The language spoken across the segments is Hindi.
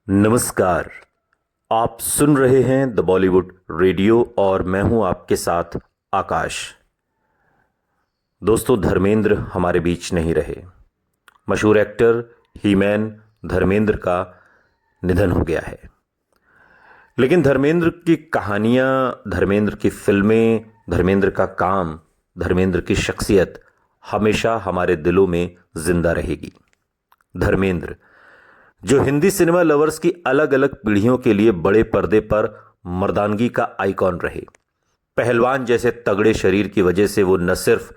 नमस्कार। आप सुन रहे हैं द बॉलीवुड रेडियो और मैं हूं आपके साथ आकाश। दोस्तों, धर्मेंद्र हमारे बीच नहीं रहे। मशहूर एक्टर हीमैन धर्मेंद्र का निधन हो गया है। लेकिन धर्मेंद्र की कहानियां, धर्मेंद्र की फिल्में, धर्मेंद्र का काम, धर्मेंद्र की शख्सियत हमेशा हमारे दिलों में जिंदा रहेगी। धर्मेंद्र जो हिंदी सिनेमा लवर्स की अलग अलग पीढ़ियों के लिए बड़े पर्दे पर मर्दानगी का आइकॉन रहे। पहलवान जैसे तगड़े शरीर की वजह से वो न सिर्फ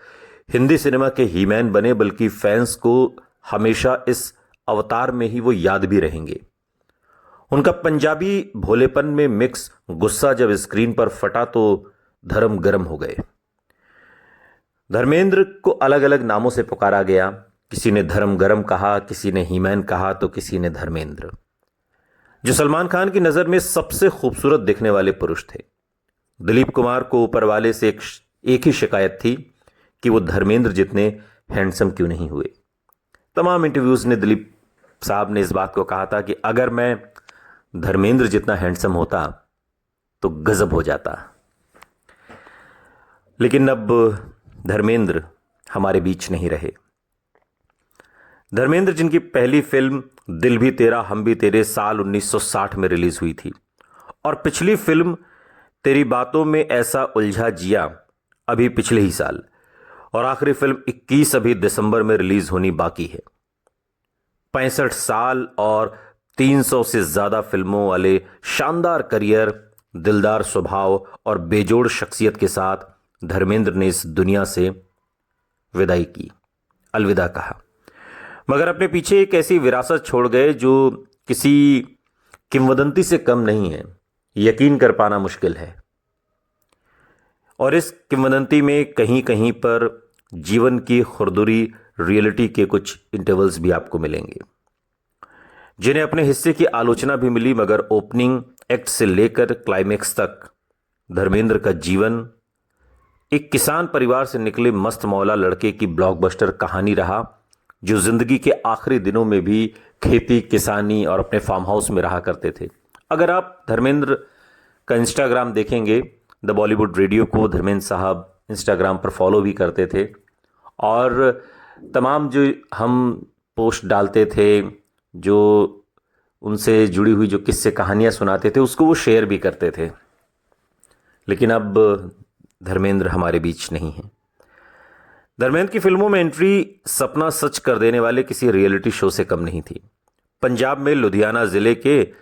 हिंदी सिनेमा के हीमैन बने बल्कि फैंस को हमेशा इस अवतार में ही वो याद भी रहेंगे। उनका पंजाबी भोलेपन में मिक्स गुस्सा जब स्क्रीन पर फटा तो धर्म गर्म हो गए। धर्मेंद्र को अलग अलग नामों से पुकारा गया। किसी ने धर्म गरम कहा, किसी ने हीमैन कहा, तो किसी ने धर्मेंद्र। जो सलमान खान की नजर में सबसे खूबसूरत दिखने वाले पुरुष थे। दिलीप कुमार को ऊपर वाले से एक ही शिकायत थी कि वो धर्मेंद्र जितने हैंडसम क्यों नहीं हुए। तमाम इंटरव्यूज ने दिलीप साहब ने इस बात को कहा था कि अगर मैं धर्मेंद्र जितना हैंडसम होता तो गजब हो जाता। लेकिन अब धर्मेंद्र हमारे बीच नहीं रहे। धर्मेंद्र जिनकी पहली फिल्म दिल भी तेरा हम भी तेरे साल 1960 में रिलीज हुई थी और पिछली फिल्म तेरी बातों में ऐसा उलझा जिया अभी पिछले ही साल, और आखिरी फिल्म 21 अभी दिसंबर में रिलीज होनी बाकी है। 65 साल और 300 से ज्यादा फिल्मों वाले शानदार करियर, दिलदार स्वभाव और बेजोड़ शख्सियत के साथ धर्मेंद्र ने इस दुनिया से विदाई की, अलविदा कहा। मगर अपने पीछे एक ऐसी विरासत छोड़ गए जो किसी किंवदंती से कम नहीं है। यकीन कर पाना मुश्किल है। और इस किंवदंती में कहीं कहीं पर जीवन की खुरदुरी रियलिटी के कुछ इंटरवल्स भी आपको मिलेंगे, जिन्हें अपने हिस्से की आलोचना भी मिली। मगर ओपनिंग एक्ट से लेकर क्लाइमेक्स तक धर्मेंद्र का जीवन एक किसान परिवार से निकले मस्त मौला लड़के की ब्लॉकबस्टर कहानी रहा, जो जिंदगी के आखिरी दिनों में भी खेती, किसानी और अपने फार्म हाउस में रहा करते थे। अगर आप धर्मेंद्र का इंस्टाग्राम देखेंगे, द बॉलीवुड रेडियो को धर्मेंद्र साहब इंस्टाग्राम पर फॉलो भी करते थे और तमाम जो हम पोस्ट डालते थे, जो उनसे जुड़ी हुई जो किस्से कहानियां सुनाते थे, उसको वो शेयर भी करते थे। लेकिन अब धर्मेंद्र हमारे बीच नहीं है। धर्मेंद्र की फिल्मों में एंट्री सपना सच कर देने वाले किसी रियलिटी शो से कम नहीं थी। पंजाब में लुधियाना जिले के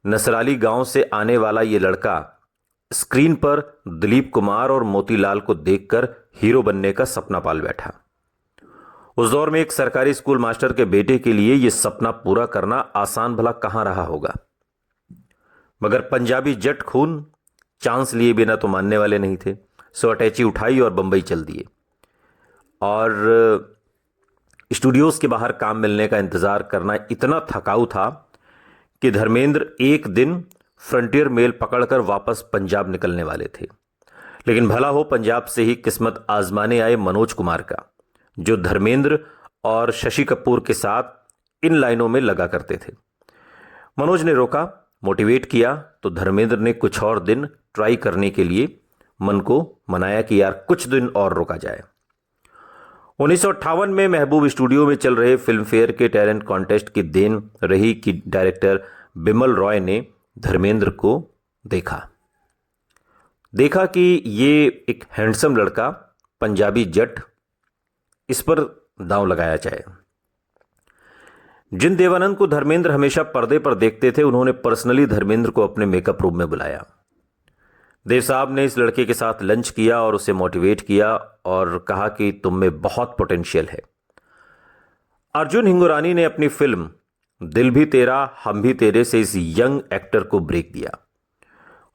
नसराली गांव से आने वाला ये लड़का स्क्रीन पर दिलीप कुमार और मोतीलाल को देखकर हीरो बनने का सपना पाल बैठा। उस दौर में एक सरकारी स्कूल मास्टर के बेटे के लिए यह सपना पूरा करना आसान भला कहां रहा होगा। मगर पंजाबी जट खून चांस लिए बिना तो मानने वाले नहीं थे। सो अटैची उठाई और बंबई चल दिए और स्टूडियोज के बाहर काम मिलने का इंतजार करना इतना थकाऊ था कि धर्मेंद्र एक दिन फ्रंटियर मेल पकड़कर वापस पंजाब निकलने वाले थे। लेकिन भला हो पंजाब से ही किस्मत आजमाने आए मनोज कुमार का, जो धर्मेंद्र और शशि कपूर के साथ इन लाइनों में लगा करते थे। मनोज ने रोका, मोटिवेट किया, तो धर्मेंद्र ने कुछ और दिन ट्राई करने के लिए मन को मनाया कि यार कुछ दिन और रोका जाए। 1958 में महबूब स्टूडियो में चल रहे फिल्म फेयर के टैलेंट कॉन्टेस्ट की देन रही कि डायरेक्टर बिमल रॉय ने धर्मेंद्र को देखा कि ये एक हैंडसम लड़का, पंजाबी जट, इस पर दांव लगाया जाए। जिन देवानंद को धर्मेंद्र हमेशा पर्दे पर देखते थे, उन्होंने पर्सनली धर्मेंद्र को अपने मेकअप रूम में बुलाया। देव साहब ने इस लड़के के साथ लंच किया और उसे मोटिवेट किया और कहा कि तुम में बहुत पोटेंशियल है। अर्जुन हिंगुरानी ने अपनी फिल्म दिल भी तेरा हम भी तेरे से इस यंग एक्टर को ब्रेक दिया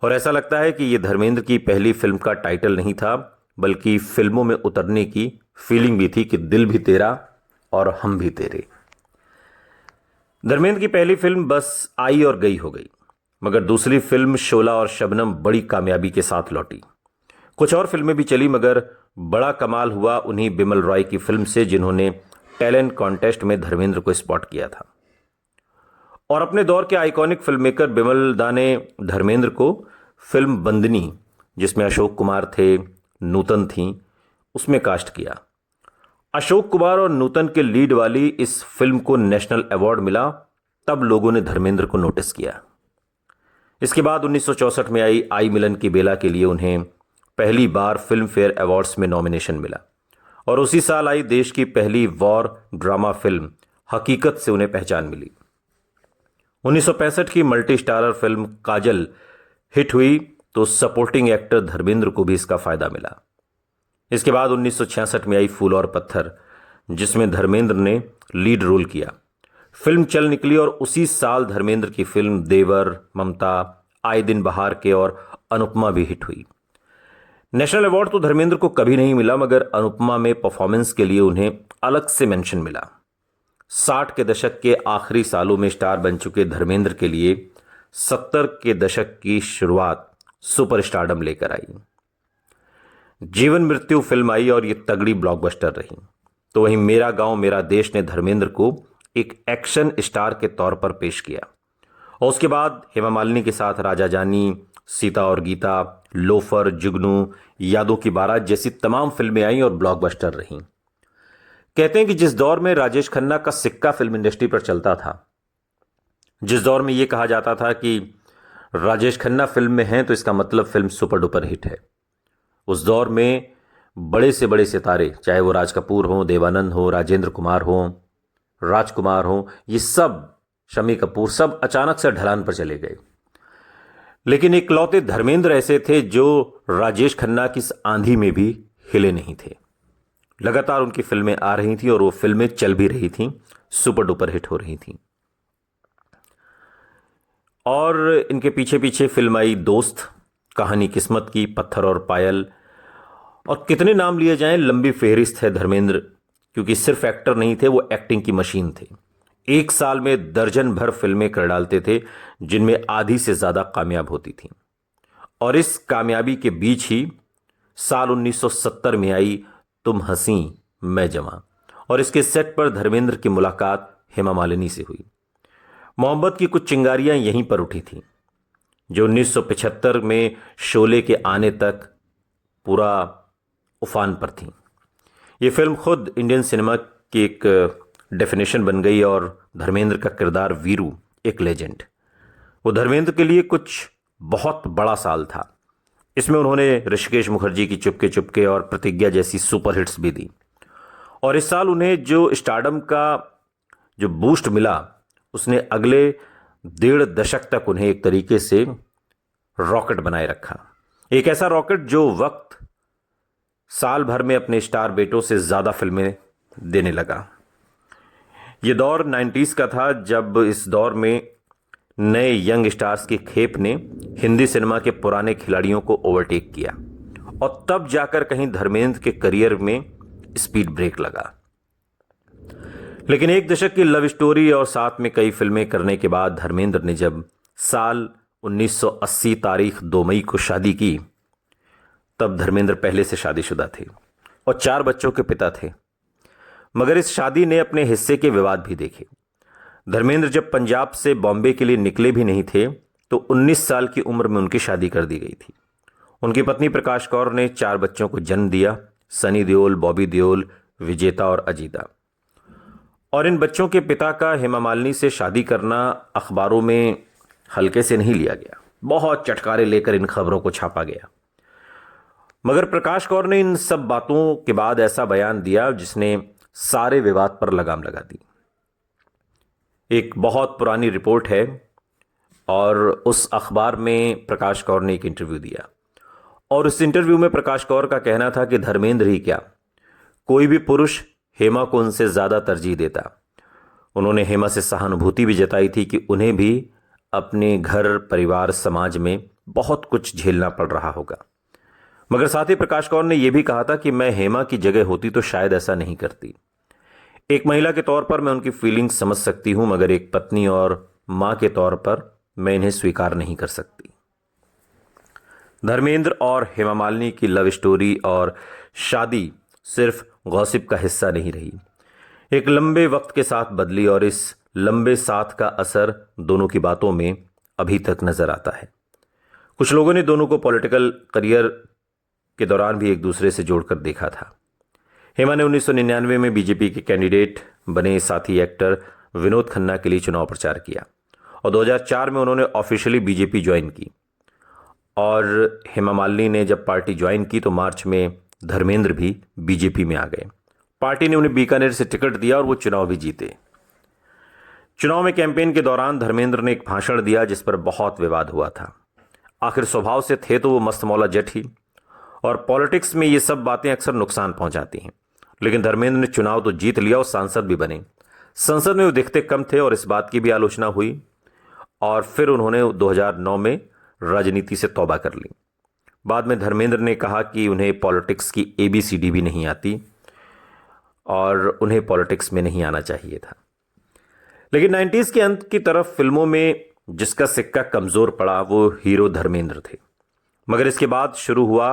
और ऐसा लगता है कि यह धर्मेंद्र की पहली फिल्म का टाइटल नहीं था, बल्कि फिल्मों में उतरने की फीलिंग भी थी कि दिल भी तेरा और हम भी तेरे। धर्मेंद्र की पहली फिल्म बस आई और गई हो गई, मगर दूसरी फिल्म शोला और शबनम बड़ी कामयाबी के साथ लौटी। कुछ और फिल्में भी चली, मगर बड़ा कमाल हुआ उन्हीं बिमल रॉय की फिल्म से, जिन्होंने टैलेंट कॉन्टेस्ट में धर्मेंद्र को स्पॉट किया था। और अपने दौर के आइकॉनिक फिल्ममेकर बिमल दा ने धर्मेंद्र को फिल्म बंदनी, जिसमें अशोक कुमार थे, नूतन थी, उसमें कास्ट किया। अशोक कुमार और नूतन के लीड वाली इस फिल्म को नेशनल अवार्ड मिला, तब लोगों ने धर्मेंद्र को नोटिस किया। इसके बाद 1964 में आई मिलन की बेला के लिए उन्हें पहली बार फिल्म फेयर अवार्ड्स में नॉमिनेशन मिला और उसी साल आई देश की पहली वॉर ड्रामा फिल्म हकीकत से उन्हें पहचान मिली। 1965 की मल्टी स्टारर फिल्म काजल हिट हुई तो सपोर्टिंग एक्टर धर्मेंद्र को भी इसका फायदा मिला। इसके बाद 1966 में आई फूल और पत्थर, जिसमें धर्मेंद्र ने लीड रोल किया। फिल्म चल निकली और उसी साल धर्मेंद्र की फिल्म देवर, ममता, आए दिन बहार के और अनुपमा भी हिट हुई। नेशनल अवार्ड तो धर्मेंद्र को कभी नहीं मिला, मगर अनुपमा में परफॉर्मेंस के लिए उन्हें अलग से मेंशन मिला। 60 के दशक के आखिरी सालों में स्टार बन चुके धर्मेंद्र के लिए 70 के दशक की शुरुआत सुपर स्टारडम लेकर आई। जीवन मृत्यु फिल्म आई और ये तगड़ी ब्लॉकबस्टर रही। तो वहीं मेरा गांव मेरा देश ने धर्मेंद्र को एक एक्शन स्टार के तौर पर पेश किया और उसके बाद हेमा मालिनी के साथ राजा जानी, सीता और गीता, लोफर, जुगनू, यादों की बारात जैसी तमाम फिल्में आई और ब्लॉकबस्टर रहीं। कहते हैं कि जिस दौर में राजेश खन्ना का सिक्का फिल्म इंडस्ट्री पर चलता था, जिस दौर में यह कहा जाता था कि राजेश खन्ना फिल्म में हैं तो इसका मतलब फिल्म सुपर डुपर हिट है, उस दौर में बड़े से बड़े सितारे, चाहे वो राज कपूर हो, देवानंद हो, राजेंद्र कुमार हो, राजकुमार हो, ये सब, शम्मी कपूर, सब अचानक से ढलान पर चले गए। लेकिन इकलौते धर्मेंद्र ऐसे थे जो राजेश खन्ना की इस आंधी में भी हिले नहीं थे। लगातार उनकी फिल्में आ रही थी और वो फिल्में चल भी रही थीं, सुपर डुपर हिट हो रही थीं। और इनके पीछे पीछे फिल्म आई दोस्त, कहानी किस्मत की, पत्थर और पायल, और कितने नाम लिए जाएं, लंबी फेहरिस्त है धर्मेंद्र, क्योंकि सिर्फ एक्टर नहीं थे, वो एक्टिंग की मशीन थे। एक साल में दर्जन भर फिल्में कर डालते थे, जिनमें आधी से ज्यादा कामयाब होती थीं। और इस कामयाबी के बीच ही साल 1970 में आई तुम हंसी मैं जवां, और इसके सेट पर धर्मेंद्र की मुलाकात हेमा मालिनी से हुई। मोहब्बत की कुछ चिंगारियां यहीं पर उठी थीं, जो 1975 में शोले के आने तक पूरा उफान पर थी। ये फिल्म खुद इंडियन सिनेमा की एक डेफिनेशन बन गई और धर्मेंद्र का किरदार वीरू एक लेजेंड। वो धर्मेंद्र के लिए कुछ बहुत बड़ा साल था। इसमें उन्होंने ऋषिकेश मुखर्जी की चुपके चुपके और प्रतिज्ञा जैसी सुपर हिट्स भी दी। और इस साल उन्हें जो स्टारडम का जो बूस्ट मिला, उसने अगले 1.5 दशक तक उन्हें एक तरीके से रॉकेट बनाए रखा। एक ऐसा रॉकेट जो वक्त साल भर में अपने स्टार बेटों से ज्यादा फिल्में देने लगा। यह दौर 90s का था, जब इस दौर में नए यंग स्टार्स की खेप ने हिंदी सिनेमा के पुराने खिलाड़ियों को ओवरटेक किया और तब जाकर कहीं धर्मेंद्र के करियर में स्पीड ब्रेक लगा। लेकिन एक दशक की लव स्टोरी और साथ में कई फिल्में करने के बाद धर्मेंद्र ने जब साल 1980 तारीख 2 मई को शादी की, तब धर्मेंद्र पहले से शादीशुदा थे और 4 बच्चों के पिता थे। मगर इस शादी ने अपने हिस्से के विवाद भी देखे। धर्मेंद्र जब पंजाब से बॉम्बे के लिए निकले भी नहीं थे तो 19 साल की उम्र में उनकी शादी कर दी गई थी। उनकी पत्नी प्रकाश कौर ने 4 बच्चों को जन्म दिया, सनी देओल, बॉबी देओल, विजेता और अजीता। और इन बच्चों के पिता का हेमा मालिनी से शादी करना अखबारों में हल्के से नहीं लिया गया, बहुत चटकारे लेकर इन खबरों को छापा गया। मगर प्रकाश कौर ने इन सब बातों के बाद ऐसा बयान दिया जिसने सारे विवाद पर लगाम लगा दी। एक बहुत पुरानी रिपोर्ट है और उस अखबार में प्रकाश कौर ने एक इंटरव्यू दिया और उस इंटरव्यू में प्रकाश कौर का कहना था कि धर्मेंद्र ही क्या, कोई भी पुरुष हेमा को उनसे ज्यादा तरजीह देता। उन्होंने हेमा से सहानुभूति भी जताई थी कि उन्हें भी अपने घर, परिवार, समाज में बहुत कुछ झेलना पड़ रहा होगा। मगर साथ ही प्रकाश कौर ने यह भी कहा था कि मैं हेमा की जगह होती तो शायद ऐसा नहीं करती। एक महिला के तौर पर मैं उनकी फीलिंग्स समझ सकती हूं, मगर एक पत्नी और मां के तौर पर मैं इन्हें स्वीकार नहीं कर सकती। धर्मेंद्र और हेमा मालिनी की लव स्टोरी और शादी सिर्फ गॉसिप का हिस्सा नहीं रही, एक लंबे वक्त के साथ बदली और इस लंबे साथ का असर दोनों की बातों में अभी तक नजर आता है। कुछ लोगों ने दोनों को पॉलिटिकल करियर के दौरान भी एक दूसरे से जोड़कर देखा था। हेमा ने 1999 में बीजेपी के कैंडिडेट बने, साथी एक्टर विनोद खन्ना के लिए चुनाव प्रचार किया और 2004 में उन्होंने ऑफिशियली बीजेपी ज्वाइन की। और हेमा मालिनी ने जब पार्टी ज्वाइन की तो मार्च में धर्मेंद्र भी बीजेपी में आ गए। पार्टी ने उन्हें बीकानेर से टिकट दिया और वो चुनाव भी जीते। चुनाव में कैंपेन के दौरान धर्मेंद्र ने एक भाषण दिया जिस पर बहुत विवाद हुआ था। आखिर स्वभाव से थे तो वो मस्त मौला जट ही, और पॉलिटिक्स में ये सब बातें अक्सर नुकसान पहुंचाती हैं। लेकिन धर्मेंद्र ने चुनाव तो जीत लिया और सांसद भी बने। संसद में वो दिखते कम थे और इस बात की भी आलोचना हुई, और फिर उन्होंने 2009 में राजनीति से तौबा कर ली। बाद में धर्मेंद्र ने कहा कि उन्हें पॉलिटिक्स की ABCD भी नहीं आती और उन्हें पॉलिटिक्स में नहीं आना चाहिए था। लेकिन 90s के अंत की तरफ फिल्मों में जिसका सिक्का कमजोर पड़ा वो हीरो धर्मेंद्र थे। मगर इसके बाद शुरू हुआ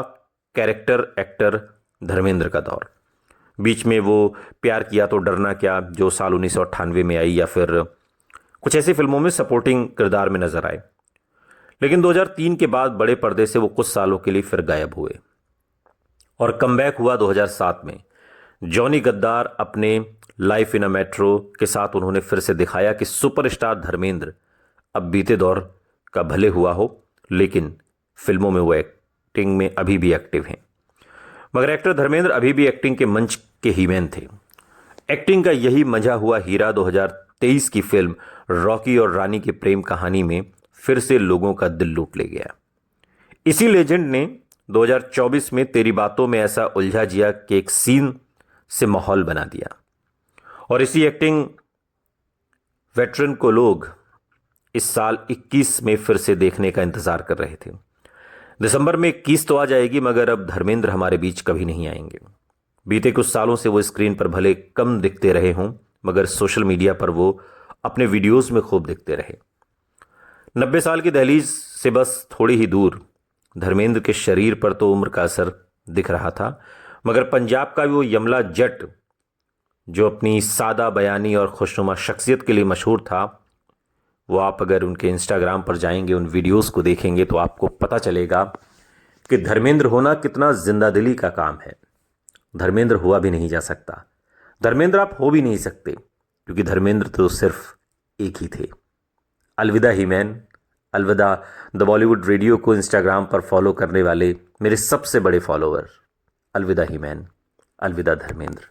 कैरेक्टर एक्टर धर्मेंद्र का दौर। बीच में वो प्यार किया तो डरना क्या, जो साल 1998 में आई, या फिर कुछ ऐसी फिल्मों में सपोर्टिंग किरदार में नजर आए। लेकिन 2003 के बाद बड़े पर्दे से वो कुछ सालों के लिए फिर गायब हुए और कमबैक हुआ 2007 में। जॉनी गद्दार अपने लाइफ इन अ मेट्रो के साथ उन्होंने फिर से दिखाया कि सुपरस्टार धर्मेंद्र अब बीते दौर का भले हुआ हो, लेकिन फिल्मों में वो एक्टिंग में अभी भी एक्टिव हैं। मगर एक्टर धर्मेंद्र अभी भी एक्टिंग के मंच के हीमैन थे। एक्टिंग का यही मजा हुआ हीरा 2023 की फिल्म रॉकी और रानी की प्रेम कहानी में फिर से लोगों का दिल लूट ले गया। इसी लेजेंड ने 2024 में तेरी बातों में ऐसा उलझा जिया कि एक सीन से माहौल बना दिया, और इसी एक्टिंग वेटरन को लोग इस साल 21 में फिर से देखने का इंतजार कर रहे थे। दिसंबर में 21 तो आ जाएगी, मगर अब धर्मेंद्र हमारे बीच कभी नहीं आएंगे। बीते कुछ सालों से वो स्क्रीन पर भले कम दिखते रहे हों, मगर सोशल मीडिया पर वो अपने वीडियोस में खूब दिखते रहे। 90 साल की दहलीज से बस थोड़ी ही दूर धर्मेंद्र के शरीर पर तो उम्र का असर दिख रहा था, मगर पंजाब का वो यमला जट जो अपनी सादा बयानी और खुशनुमा शख्सियत के लिए मशहूर था, वो आप अगर उनके इंस्टाग्राम पर जाएंगे, उन वीडियोस को देखेंगे तो आपको पता चलेगा कि धर्मेंद्र होना कितना जिंदादिली का काम है। धर्मेंद्र हुआ भी नहीं जा सकता, धर्मेंद्र आप हो भी नहीं सकते, क्योंकि धर्मेंद्र तो सिर्फ एक ही थे। अलविदा ही मैन, अलविदा द बॉलीवुड रेडियो को इंस्टाग्राम पर फॉलो करने वाले मेरे सबसे बड़े फॉलोअर। अलविदा ही मैन, अलविदा धर्मेंद्र।